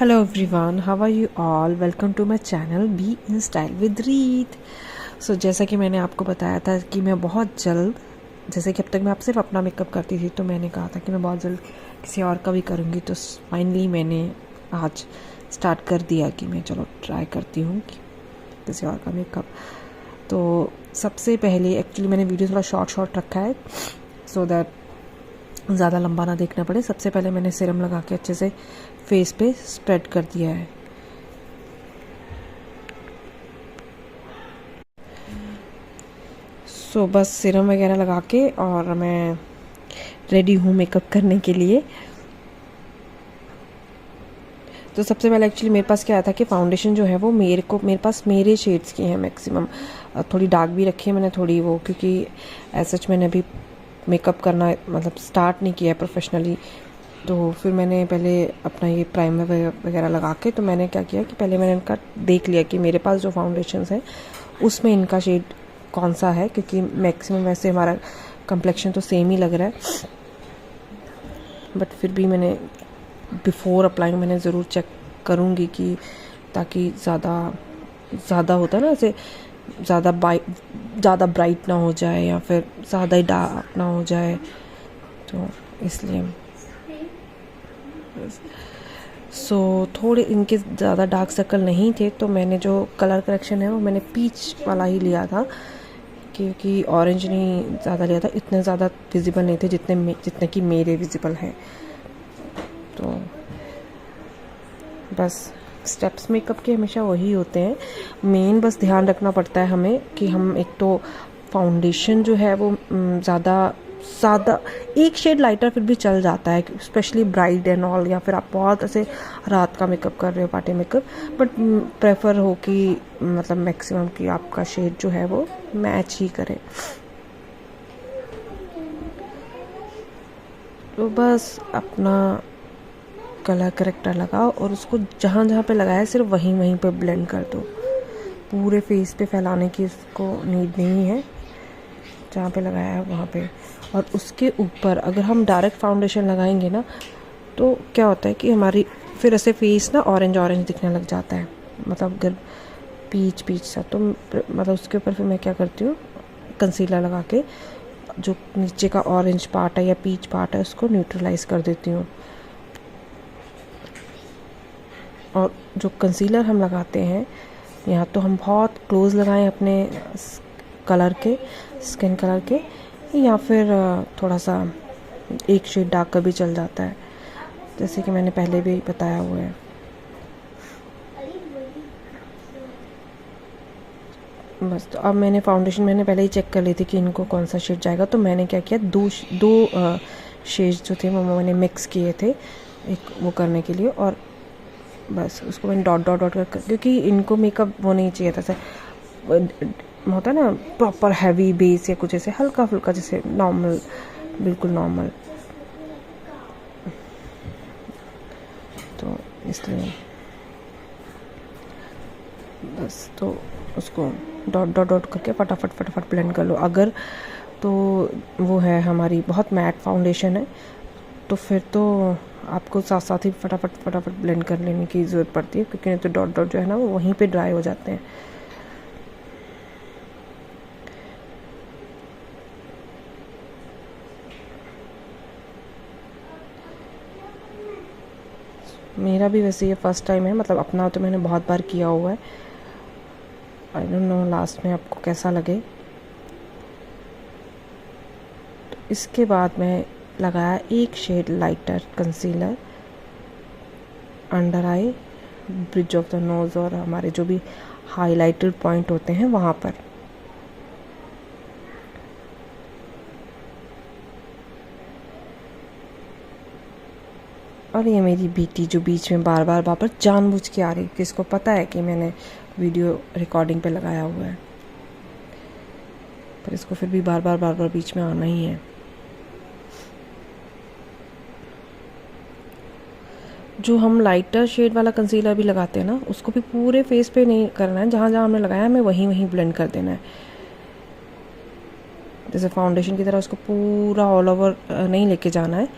Hello everyone, how are you all? Welcome to my channel Be in Style with Reet. So जैसा कि मैंने आपको बताया था कि मैं बहुत जल्द, जैसे कि अब तक मैं आप सिर्फ अपना मेकअप करती थी, तो मैंने कहा था कि मैं बहुत जल्द किसी और का भी करूँगी। तो फाइनली मैंने आज स्टार्ट कर दिया कि मैं चलो ट्राई करती हूँ कि किसी और का मेकअप। तो सबसे पहले एक्चुअली मैंने वीडियो थोड़ा शॉर्ट रखा है सो दैट ज़्यादा लंबा ना देखना पड़े। सबसे पहले मैंने सीरम लगा के अच्छे से फेस पे स्प्रेड कर दिया है। सो बस सीरम वगैरह लगा के और मैं रेडी हूँ मेकअप करने के लिए। तो सबसे पहले एक्चुअली मेरे पास क्या आया था कि फाउंडेशन जो है वो मेरे पास मेरे शेड्स की है मैक्सिमम। थोड़ी डार्क भी रखी है मैंने, थोड़ी वो, क्योंकि एज सच मैंने अभी मेकअप करना मतलब स्टार्ट नहीं किया है प्रोफेशनली। तो फिर मैंने पहले अपना ये प्राइमर वगैरह लगा के, तो मैंने क्या किया कि पहले मैंने इनका देख लिया कि मेरे पास जो फाउंडेशंस हैं उसमें इनका शेड कौन सा है, क्योंकि मैक्सिमम वैसे हमारा कम्प्लेक्शन तो सेम ही लग रहा है। बट फिर भी मैंने बिफोर अप्लाइंग मैंने ज़रूर चेक करूँगी कि ताकि ज़्यादा होता है ना, ऐसे ज़्यादा ब्राइट ना हो जाए या फिर ज़्यादा ही डार्क ना हो जाए, तो इसलिए थोड़े इनके ज़्यादा डार्क सर्कल नहीं थे, तो मैंने जो कलर करेक्शन है वो मैंने पीच वाला ही लिया था, क्योंकि ऑरेंज नहीं ज़्यादा लिया था। इतने ज़्यादा विजिबल नहीं थे जितने कि मेरे विजिबल हैं। तो बस स्टेप्स मेकअप के हमेशा वही होते हैं। मेन बस ध्यान रखना पड़ता है हमें कि हम एक तो फाउंडेशन जो है वो ज़्यादा एक शेड लाइटर फिर भी चल जाता है, स्पेशली ब्राइड एंड ऑल, या फिर आप बहुत ऐसे रात का मेकअप कर रहे हो, पार्टी मेकअप। बट प्रेफर हो कि मतलब मैक्सिमम कि आपका शेड जो है वो मैच ही करे। तो बस अपना कलर करेक्टर लगाओ और उसको जहाँ जहाँ पे लगाया सिर्फ वहीं पे ब्लेंड कर दो। पूरे फेस पे फैलाने की उसको नीड नहीं है, जहाँ पे लगाया है वहाँ पे। और उसके ऊपर अगर हम डायरेक्ट फाउंडेशन लगाएंगे ना, तो क्या होता है कि हमारी फिर ऐसे फेस ना ऑरेंज दिखने लग जाता है, मतलब अगर पीच सा। तो मतलब उसके ऊपर फिर मैं क्या करती हूँ, कंसीलर लगा के जो नीचे का ऑरेंज पार्ट है या पीच पार्ट है उसको न्यूट्रलाइज कर देती हूँ। और जो कंसीलर हम लगाते हैं, या तो हम बहुत क्लोज लगाएं अपने स्किन कलर के, या फिर थोड़ा सा एक शेड डार्क का भी चल जाता है, जैसे कि मैंने पहले भी बताया हुआ है। बस तो अब मैंने फाउंडेशन मैंने पहले ही चेक कर ली थी कि इनको कौन सा शेड जाएगा। तो मैंने क्या किया, दो शेड्स जो थे वो मैंने मिक्स किए थे एक वो करने के लिए, और बस उसको मैंने डॉट कर, क्योंकि इनको मेकअप वो नहीं चाहिए था ऐसे होता है ना प्रॉपर हैवी बेस, या कुछ ऐसे हल्का फुल्का जैसे नॉर्मल, बिल्कुल नॉर्मल। तो इसलिए बस तो उसको डॉट करके फटाफट ब्लेंड कर लो। अगर तो वो है हमारी बहुत मैट फाउंडेशन है, तो फिर तो आपको साथ ही फटाफट ब्लेंड कर लेने की ज़रूरत पड़ती है, क्योंकि नहीं तो डॉट जो है ना वो वहीं पे ड्राई हो जाते हैं। मेरा भी वैसे ये फर्स्ट टाइम है, मतलब अपना तो मैंने बहुत बार किया हुआ है। आई डोंट नो लास्ट में आपको कैसा लगे। तो इसके बाद मैं लगाया एक shade lighter concealer under eye, bridge of the nose और हमारे जो भी हाइलाइटेड पॉइंट होते हैं वहाँ पर। और ये मेरी बेटी जो बीच में बार जानबूझ के आ रही, कि इसको पता है कि मैंने वीडियो रिकॉर्डिंग पे लगाया हुआ है, पर इसको फिर भी बार बीच में आना ही है। जो हम लाइटर शेड वाला कंसीलर भी लगाते हैं ना, उसको भी पूरे फेस पे नहीं करना है, जहाँ जहाँ हमने लगाया हमें वहीं ब्लेंड कर देना है। जैसे फाउंडेशन की तरह उसको पूरा ऑल ओवर नहीं लेके जाना है।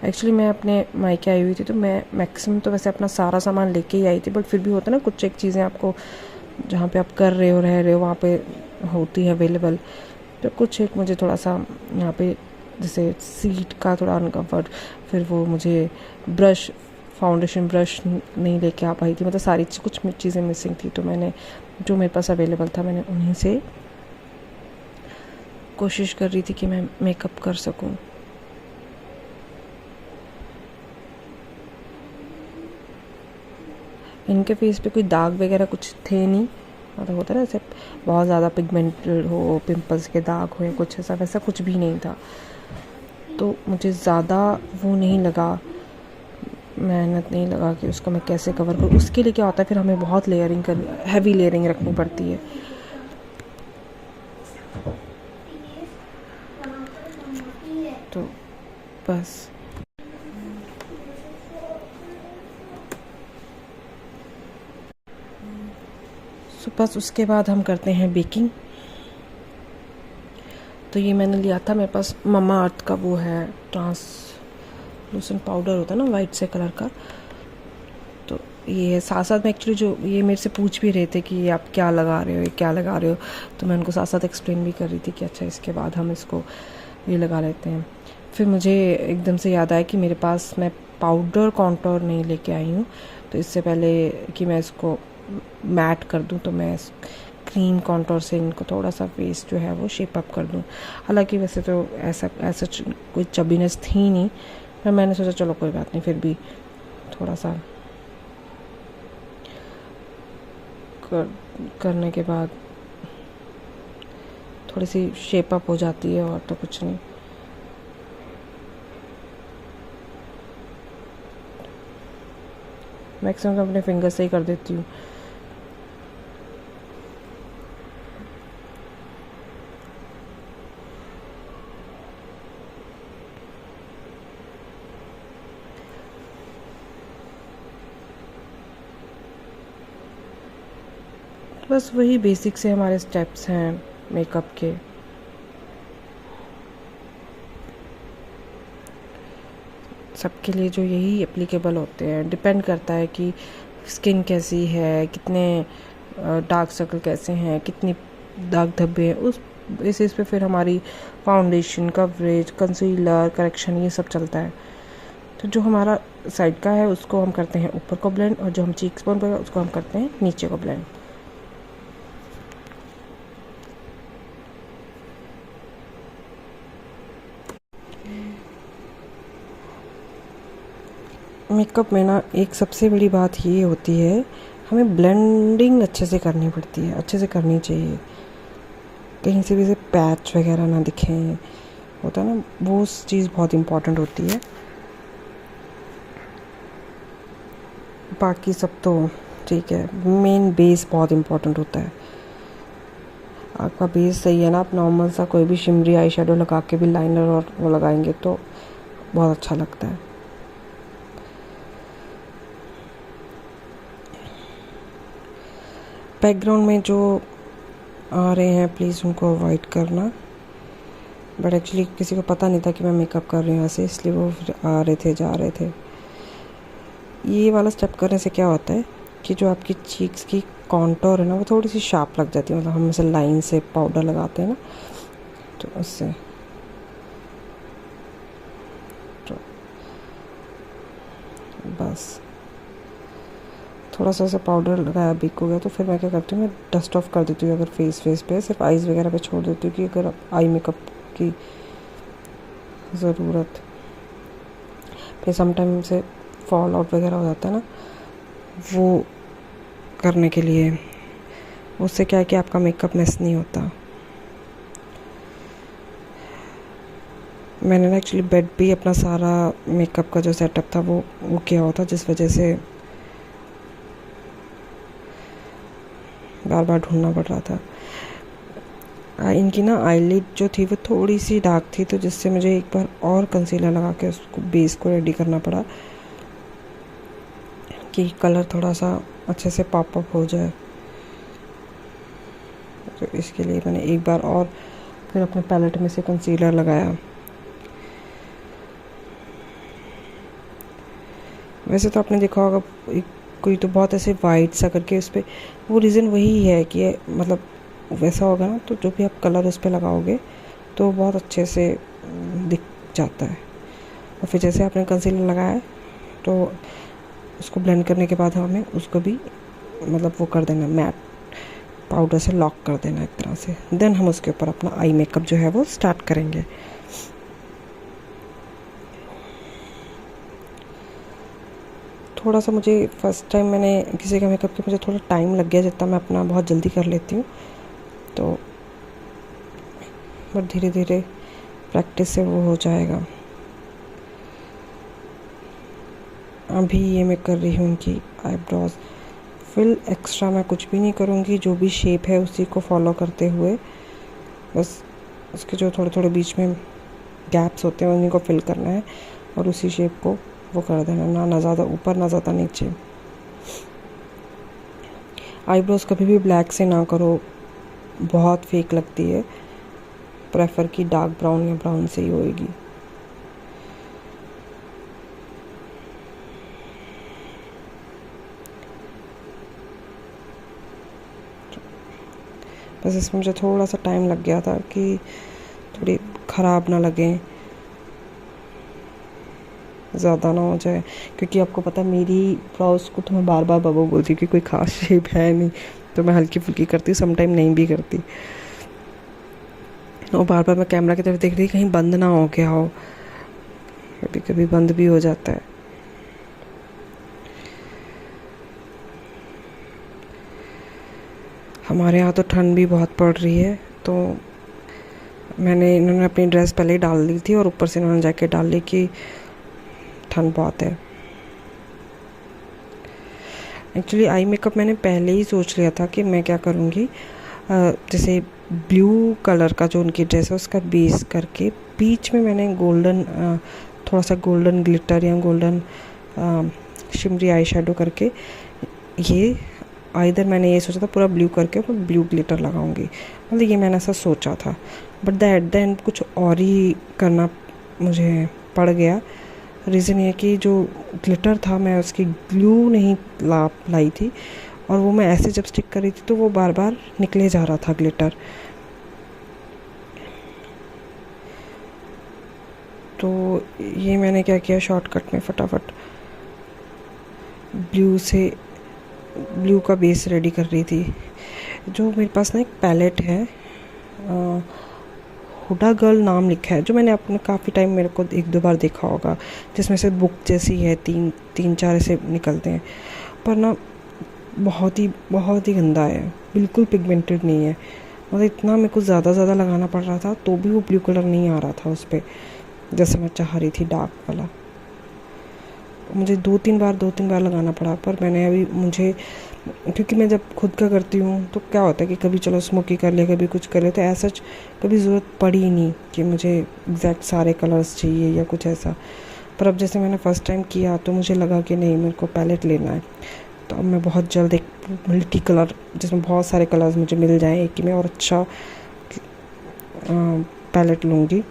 एक्चुअली मैं अपने मायके आई हुई थी, तो मैं मैक्सिमम तो वैसे अपना सारा सामान लेके ही आई थी, बट फिर भी होता है ना कुछ एक चीज़ें आपको जहाँ पे आप कर रहे हो रह रहे हो वहाँ पे होती है अवेलेबल। तो कुछ एक मुझे थोड़ा सा यहाँ पे जैसे सीट का थोड़ा अनकम्फर्ट, फिर वो मुझे ब्रश, फाउंडेशन ब्रश नहीं लेके आ पाई थी, मतलब सारी कुछ चीज़ें मिसिंग थी। तो मैंने जो मेरे पास अवेलेबल था मैंने उन्हीं से कोशिश कर रही थी कि मैं मेकअप कर सकूं। इनके फेस पे कोई दाग वगैरह कुछ थे नहीं, मतलब होता है ना ऐसे बहुत ज़्यादा पिगमेंटेड हो, पिंपल्स के दाग हो, कुछ ऐसा वैसा कुछ भी नहीं था। तो मुझे ज़्यादा वो नहीं लगा, मेहनत नहीं लगा कि उसको मैं कैसे कवर करूँ। उसके लिए क्या होता है फिर हमें बहुत लेयरिंग करनी, हैवी लेयरिंग रखनी पड़ती है। तो बस बस उसके बाद हम करते हैं बेकिंग। तो ये मैंने लिया था, मेरे पास ममा अर्थ का वो है ट्रांसलूसेंट पाउडर होता है ना वाइट से कलर का। तो ये साथ साथ में एक्चुअली जो ये मेरे से पूछ भी रहे थे कि ये आप क्या लगा रहे हो, ये क्या लगा रहे हो, तो मैं उनको साथ साथ एक्सप्लेन भी कर रही थी कि अच्छा इसके बाद हम इसको ये लगा लेते हैं। फिर मुझे एकदम से याद आया कि मेरे पास मैं पाउडर कॉन्टोर नहीं लेके आई हूँ, तो इससे पहले कि मैं इसको मैट कर दूँ तो मैं क्रीम कॉन्टोर से इनको थोड़ा सा फेस जो है वो शेप अप कर दूँ। हालांकि वैसे तो ऐसा ऐसा कोई चबीनेस थी नहीं, पर मैंने सोचा चलो कोई बात नहीं, फिर भी थोड़ा सा करने के बाद थोड़ी सी शेप अप हो जाती है, और तो कुछ नहीं। मैक्सिमम तो अपने फिंगर से ही कर देती हूँ। बस वही बेसिक से हमारे स्टेप्स हैं मेकअप के। सबके लिए जो यही एप्लीकेबल होते हैं, डिपेंड करता है कि स्किन कैसी है, कितने डार्क सर्कल कैसे हैं, कितनी दाग धब्बे हैं, उस बेसिस पे फिर हमारी फाउंडेशन, कवरेज, कंसीलर, करेक्शन ये सब चलता है। तो जो हमारा साइड का है उसको हम करते हैं ऊपर को ब्लेंड, और जो हम चीक्स बोन पर उसको हम करते हैं नीचे को ब्लेंड। मेकअप में ना एक सबसे बड़ी बात ये होती है, हमें ब्लेंडिंग अच्छे से करनी पड़ती है, अच्छे से करनी चाहिए, कहीं से भी से पैच वगैरह ना दिखे, होता है ना, वो चीज़ बहुत इम्पोर्टेंट होती है। बाकी सब तो ठीक है, मेन बेस बहुत इम्पोर्टेंट होता है। आपका बेस सही है ना, आप नॉर्मल सा कोई भी शिमरी आई शेडो लगा के भी लाइनर और वो लगाएंगे तो बहुत अच्छा लगता है। बैकग्राउंड में जो आ रहे हैं प्लीज़ उनको अवॉइड करना, बट एक्चुअली किसी को पता नहीं था कि मैं मेकअप कर रही हूँ ऐसे, इसलिए वो आ रहे थे जा रहे थे। ये वाला स्टेप करने से क्या होता है कि जो आपकी चीक्स की कॉन्टोर है ना वो थोड़ी सी शार्प लग जाती है, मतलब हम ऐसे लाइन से पाउडर लगाते हैं ना, तो उससे तो बस थोड़ा सा ऐसा पाउडर लगाया बिक हो गया, तो फिर मैं क्या करती हूँ, मैं डस्ट ऑफ कर देती हूँ अगर फेस पे, सिर्फ आईज़ वगैरह पे छोड़ देती हूँ कि अगर आई मेकअप की ज़रूरत, फिर समटाइम से फॉल आउट वगैरह हो जाता है ना, वो करने के लिए, उससे क्या है कि आपका मेकअप मेस नहीं होता। मैंने ना एक्चुअली बेड पे ही अपना सारा मेकअप का जो सेटअप था वो किया हुआ था, जिस वजह से बार बार ढूंढना पड़ रहा था। इनकी ना आईलिड जो थी वो थोड़ी सी डार्क थी, तो जिससे मुझे एक बार और कंसीलर लगा के उसको बेस को रेडी करना पड़ा कि कलर थोड़ा सा अच्छे से पॉप अप हो जाए। तो इसके लिए मैंने एक बार और फिर अपने पैलेट में से कंसीलर लगाया। वैसे तो आपने देखा होगा कोई तो बहुत ऐसे वाइट सा करके उस पर, वो रीज़न वही है कि मतलब वैसा होगा ना, तो जो भी आप कलर उस पर लगाओगे तो बहुत अच्छे से दिख जाता है। और फिर जैसे आपने कंसीलर लगाया है तो उसको ब्लेंड करने के बाद हमें उसको भी मतलब वो कर देना, मैट पाउडर से लॉक कर देना एक तरह से। देन हम उसके ऊपर अपना आई मेकअप जो है वो स्टार्ट करेंगे। थोड़ा सा मुझे फर्स्ट टाइम मैंने किसी का मेकअप किया, मुझे थोड़ा टाइम लग गया, जितना मैं अपना बहुत जल्दी कर लेती हूँ, तो बट धीरे धीरे प्रैक्टिस से वो हो जाएगा। अभी ये मैं कर रही हूँ उनकी आईब्रोज फिल। एक्स्ट्रा मैं कुछ भी नहीं करूँगी, जो भी शेप है उसी को फॉलो करते हुए बस उसके जो थोड़े थोड़े बीच में गैप्स होते हैं उन्हीं को फिल करना है और उसी शेप को वो कर देना, ना ज़्यादा ऊपर ना ज़्यादा नीचे। आईब्रोज कभी भी ब्लैक से ना करो, बहुत फेक लगती है। प्रेफर की डार्क ब्राउन या ब्राउन से ही होएगी। बस इसमें मुझे थोड़ा सा टाइम लग गया था कि थोड़ी ख़राब ना लगे, ज़्यादा ना हो जाए, क्योंकि आपको पता है मेरी ब्राउज को तो मैं बार बार बाबू बोलती हूँ कि कोई खास शेप है नहीं, तो मैं हल्की फुल्की करती हूँ, समटाइम नहीं भी करती। और बार बार मैं कैमरा की तरफ देख रही कहीं बंद ना हो गया हो, कभी कभी बंद भी हो जाता है। हमारे यहाँ तो ठंड भी बहुत पड़ रही है, तो इन्होंने अपनी ड्रेस पहले ही डाल दी थी और ऊपर से इन्होंने जैकेट डाल ली कि ठंड बहुत है। एक्चुअली आई मेकअप मैंने पहले ही सोच लिया था कि मैं क्या करूँगी, जैसे ब्लू कलर का जो उनकी ड्रेस है उसका बेस करके बीच में मैंने गोल्डन थोड़ा सा गोल्डन ग्लिटर या गोल्डन शिमरी आई शेडो करके, ये इधर मैंने ये सोचा था पूरा ब्लू करके ऊपर ब्लू ग्लिटर लगाऊंगी, मतलब ये मैंने ऐसा सोचा था। बट एट द एंड कुछ और ही करना मुझे पड़ गया। रीज़न ये कि जो ग्लिटर था मैं उसकी ग्लू नहीं लाई थी, और वो मैं ऐसे जब स्टिक कर रही थी तो वो बार बार निकले जा रहा था ग्लिटर। तो ये मैंने क्या किया, शॉर्टकट में फटाफट ब्लू का बेस रेडी कर रही थी। जो मेरे पास ना एक पैलेट है, हुडा गर्ल नाम लिखा है, जो मैंने अपने काफ़ी टाइम मेरे को एक दो बार देखा होगा, जिसमें से बुक जैसी है, तीन चार ऐसे निकलते हैं, पर ना बहुत ही गंदा है, बिल्कुल पिगमेंटेड नहीं है। मतलब इतना मेरे को ज़्यादा लगाना पड़ रहा था तो भी वो ब्लू कलर नहीं आ रहा था उस पर, जैसे मैं चाह रही थी डार्क वाला। मुझे दो तीन बार लगाना पड़ा, पर मैंने अभी क्योंकि मैं जब खुद का करती हूँ तो क्या होता है कि कभी चलो स्मोकी कर लिया, कभी कुछ कर लिया, तो ऐसा कभी ज़रूरत पड़ी ही नहीं कि मुझे एग्जैक्ट सारे कलर्स चाहिए या कुछ ऐसा। पर अब जैसे मैंने फ़र्स्ट टाइम किया तो मुझे लगा कि नहीं, मेरे को पैलेट लेना है, तो अब मैं बहुत जल्द एक मल्टी कलर जिसमें बहुत सारे कलर्स मुझे मिल जाएँ एक ही में, और अच्छा पैलेट लूँगी।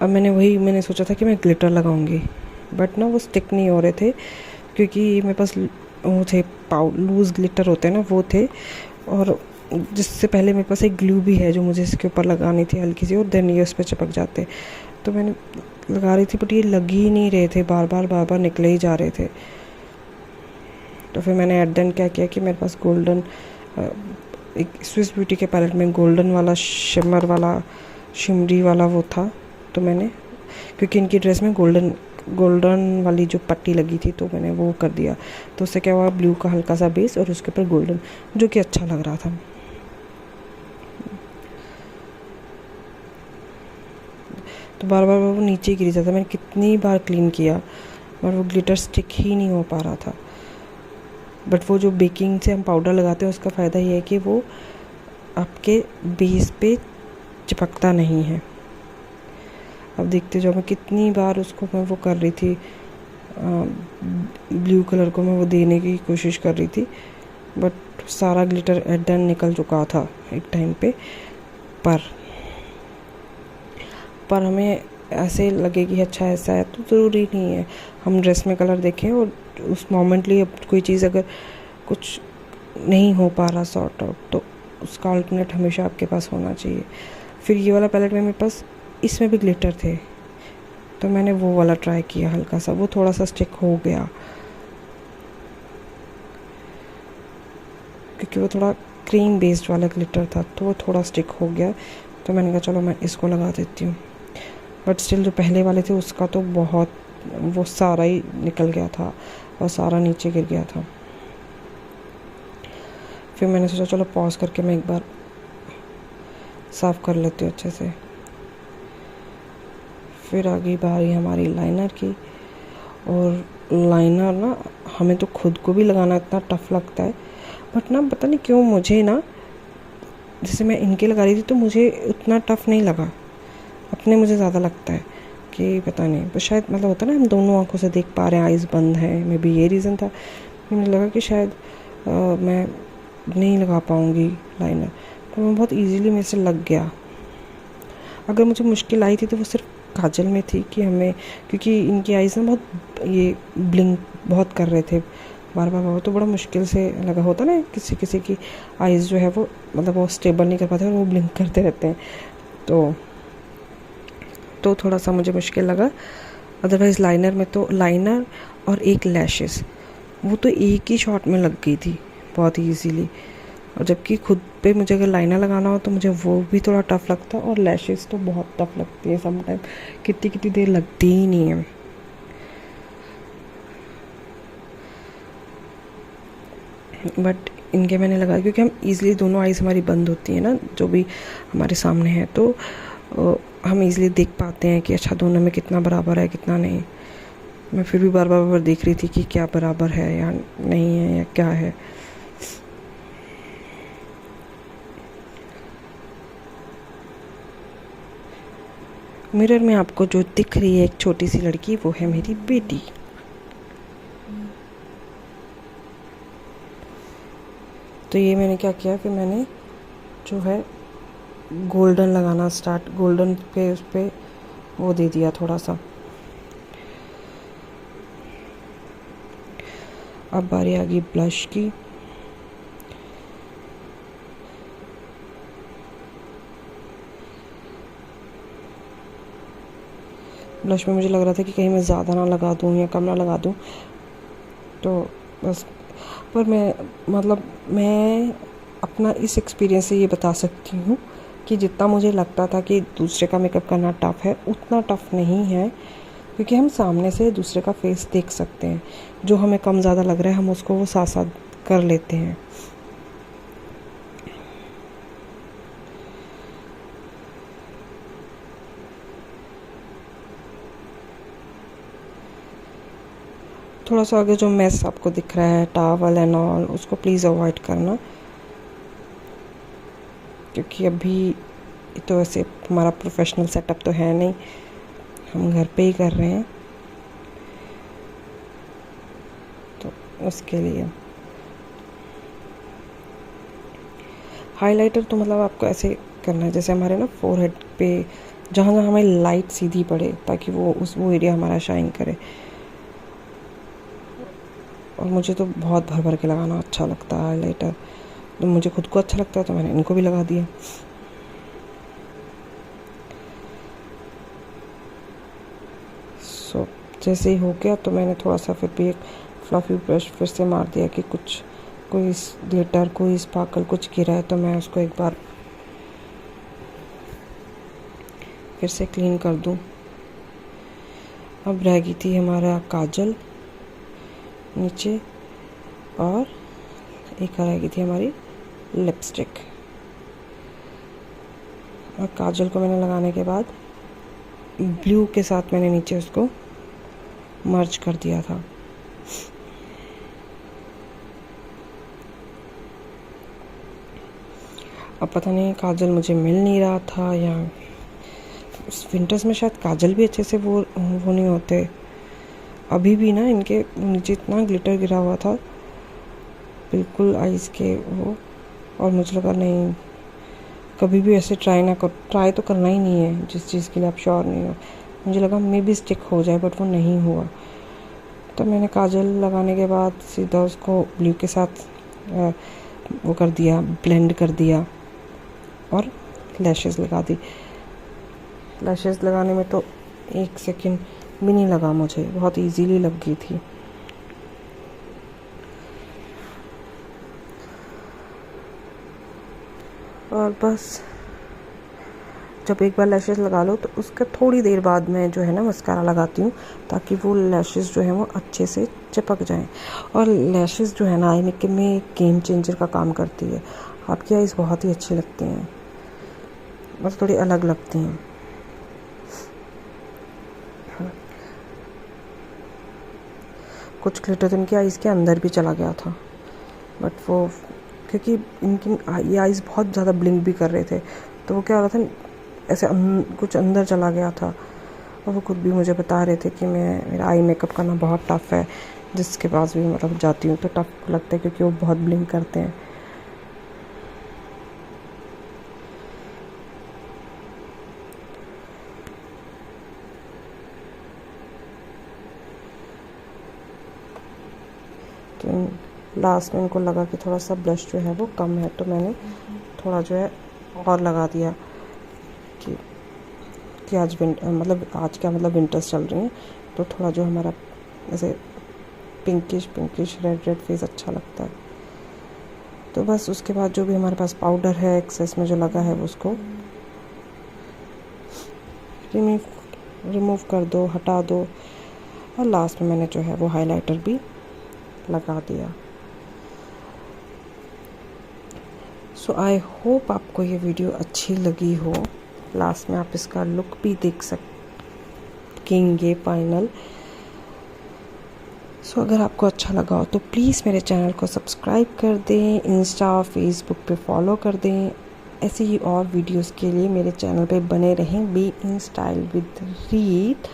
अब मैंने सोचा था कि मैं ग्लिटर लगाऊंगी, बट ना वो स्टिक नहीं हो रहे थे, क्योंकि मेरे पास वो थे लूज़ ग्लिटर होते हैं ना, वो थे, और जिससे पहले मेरे पास एक ग्लू भी है जो मुझे इसके ऊपर लगानी थी हल्की सी, और देन ये उस पर चिपक जाते। तो मैंने लगा रही थी बट ये लग ही नहीं रहे थे, बार बार निकले ही जा रहे थे। तो फिर मैंने एट देन क्या किया कि मेरे पास गोल्डन एक स्विस ब्यूटी के पैलेट में गोल्डन वाला शिमर वाला शिमरी वाला वो था, तो मैंने, क्योंकि इनकी ड्रेस में गोल्डन वाली जो पट्टी लगी थी, तो मैंने वो कर दिया। तो उससे क्या हुआ, ब्लू का हल्का सा बेस और उसके ऊपर गोल्डन, जो कि अच्छा लग रहा था। तो बार बार वो नीचे गिर जाता, मैंने कितनी बार क्लीन किया और वो ग्लिटर स्टिक ही नहीं हो पा रहा था। बट वो जो बेकिंग से हम पाउडर लगाते हैं उसका फ़ायदा ये है कि वो आपके बेस पे चिपकता नहीं है। अब देखते जाओ, मैं कितनी बार उसको मैं वो कर रही थी, ब्लू कलर को मैं वो देने की कोशिश कर रही थी, बट सारा ग्लिटर एट देन निकल चुका था एक टाइम पे। पर हमें ऐसे लगे कि अच्छा ऐसा है, तो ज़रूरी नहीं है हम ड्रेस में कलर देखें। और उस मोमेंटली अब कोई चीज़ अगर कुछ नहीं हो पा रहा सॉर्ट आउट, तो उसका अल्टरनेट हमेशा आपके पास होना चाहिए। फिर ये वाला पैलेट में मेरे पास इसमें भी ग्लिटर थे, तो मैंने वो वाला ट्राई किया हल्का सा, वो थोड़ा सा स्टिक हो गया क्योंकि वो थोड़ा क्रीम बेस्ड वाला ग्लिटर था, तो वो थोड़ा स्टिक हो गया। तो मैंने कहा चलो मैं इसको लगा देती हूँ। बट स्टिल जो पहले वाले थे उसका तो बहुत, वो सारा ही निकल गया था और सारा नीचे गिर गया था। फिर मैंने सोचा चलो पॉज करके मैं एक बार साफ़ कर लेती हूँ अच्छे से। फिर आ गई बारी हमारी लाइनर की। और लाइनर ना हमें तो खुद को भी लगाना इतना टफ़ लगता है, बट ना पता नहीं क्यों मुझे ना, जैसे मैं इनके लगा रही थी तो मुझे उतना टफ़ नहीं लगा, अपने मुझे ज़्यादा लगता है कि पता नहीं, तो शायद मतलब होता है ना हम दोनों आंखों से देख पा रहे हैं, आइज़ बंद है, मे बी ये रीज़न था। मुझे लगा कि शायद मैं नहीं लगा पाऊँगी लाइनर, तो मैं बहुत इजीली मेरे से लग गया। अगर मुझे मुश्किल आई थी तो वो सिर्फ काजल में थी कि हमें, क्योंकि इनकी आइज़ ना बहुत ये ब्लिंक बहुत कर रहे थे बार बार, तो बड़ा मुश्किल से लगा। होता ना किसी किसी की आइज़ जो है वो मतलब वो स्टेबल नहीं कर पाते और वो ब्लिंक करते रहते हैं, तो थोड़ा सा मुझे मुश्किल लगा। अदरवाइज़ लाइनर में तो लाइनर और एक लैशेस वो तो एक ही शॉट में लग गई थी बहुत ही ईजीली। और जबकि खुद पे मुझे अगर लाइनर लगाना हो तो मुझे वो भी थोड़ा टफ़ लगता है, और लैशेस तो बहुत टफ़ लगती है समटाइम, कितनी देर लगती ही नहीं है। बट इनके मैंने लगा क्योंकि हम ईज़िली दोनों आइज़ हमारी बंद होती है ना, जो भी हमारे सामने है, तो हम ईज़िली देख पाते हैं कि अच्छा दोनों में कितना बराबर है कितना नहीं। मैं फिर भी बार बार देख रही थी कि क्या बराबर है या नहीं है या क्या है। मिरर में आपको जो दिख रही है एक छोटी सी लड़की, वो है मेरी बेटी। तो ये मैंने क्या किया कि मैंने जो है गोल्डन लगाना स्टार्ट, गोल्डन पे उस पर वो दे दिया थोड़ा सा। अब बारी आ गई ब्लश की। ब्लश में मुझे लग रहा था कि कहीं मैं ज़्यादा ना लगा दूँ या कम ना लगा दूँ, तो बस। पर मैं अपना इस एक्सपीरियंस से ये बता सकती हूँ कि जितना मुझे लगता था कि दूसरे का मेकअप करना टफ़ है, उतना टफ़ नहीं है, क्योंकि हम सामने से दूसरे का फेस देख सकते हैं। जो हमें कम ज़्यादा लग रहा है हम उसको वो साथ साथ कर लेते हैं। थोड़ा सा आगे जो मेस आपको दिख रहा है, टावल एंड ऑल, उसको प्लीज़ अवॉइड करना, क्योंकि अभी तो ऐसे हमारा प्रोफेशनल सेटअप तो है नहीं, हम घर पे ही कर रहे हैं, तो उसके लिए हाइलाइटर तो मतलब आपको ऐसे करना है जैसे हमारे ना फोरहेड पे जहाँ जहाँ हमें लाइट सीधी पड़े, ताकि वो एरिया हमारा शाइन करे। और मुझे तो बहुत भर भर के लगाना अच्छा लगता है हाइलाइटर, तो मुझे खुद को अच्छा लगता है तो मैंने इनको भी लगा दिया। सो जैसे ही हो गया तो मैंने थोड़ा सा फिर भी एक फ्लफी ब्रश फिर से मार दिया कि कुछ कोई ग्लिटर कोई स्पार्कल कुछ गिरा है तो मैं उसको एक बार फिर से क्लीन कर दूं। अब रह गई थी हमारा काजल नीचे, और एक रह गई थी हमारी लिपस्टिक। और काजल को मैंने लगाने के बाद ब्लू के साथ मैंने नीचे उसको मर्ज कर दिया था। अब पता नहीं काजल मुझे मिल नहीं रहा था, या विंटर्स में शायद काजल भी अच्छे से वो नहीं होते। अभी भी ना इनके नीचे इतना ग्लिटर गिरा हुआ था बिल्कुल आइज़ के वो, और मुझे लगा नहीं, कभी भी ऐसे ट्राई तो करना ही नहीं है जिस चीज़ के लिए आप श्योर नहीं हो। मुझे लगा मे भी स्टिक हो जाए, बट वो नहीं हुआ। तो मैंने काजल लगाने के बाद सीधा उसको ब्लू के साथ वो कर दिया, ब्लेंड कर दिया और लैशेस लगा दी। लैशेस लगाने में तो 1 सेकंड भी नहीं लगा मुझे, बहुत इजीली लग गई थी। और बस जब एक बार लैशेस लगा लो तो उसका थोड़ी देर बाद मैं जो है ना मस्कारा लगाती हूँ, ताकि वो लैशेस जो है वो अच्छे से चिपक जाएं। और लैशेस जो है ना आई मेकअप में गेम चेंजर का काम करती है। आपकी आईज बहुत ही अच्छी लगती हैं, बस थोड़ी अलग लगती हैं। कुछ ग्लिटर तो इनकी आईज़ के अंदर भी चला गया था, बट वो क्योंकि इनकी ये आईज़ बहुत ज़्यादा ब्लिंक भी कर रहे थे, तो वो क्या हो रहा था, ऐसे कुछ अंदर चला गया था। और वो खुद भी मुझे बता रहे थे कि मेरा आई मेकअप करना बहुत टफ़ है, जिसके पास भी मतलब जाती हूँ तो टफ़ लगता है, क्योंकि वो बहुत ब्लिंक करते हैं। तो लास्ट में इनको लगा कि थोड़ा सा ब्लश जो है वो कम है, तो मैंने थोड़ा जो है और लगा दिया कि आज विंटर्स चल रही हैं, तो थोड़ा जो हमारा ऐसे पिंकिश रेड फेस अच्छा लगता है। तो बस उसके बाद जो भी हमारे पास पाउडर है एक्सेस में जो लगा है, वो उसको रिमूव कर दो, हटा दो। और लास्ट में मैंने जो है वो हाइलाइटर भी लगा दिया। सो आई होप आपको ये वीडियो अच्छी लगी हो। लास्ट में आप इसका लुक भी देख सकेंगे फाइनल। सो अगर आपको अच्छा लगा हो तो प्लीज़ मेरे चैनल को सब्सक्राइब कर दें, इंस्टा और फेसबुक पे फॉलो कर दें। ऐसे ही और वीडियोस के लिए मेरे चैनल पे बने रहें। बी इन स्टाइल विद रीत।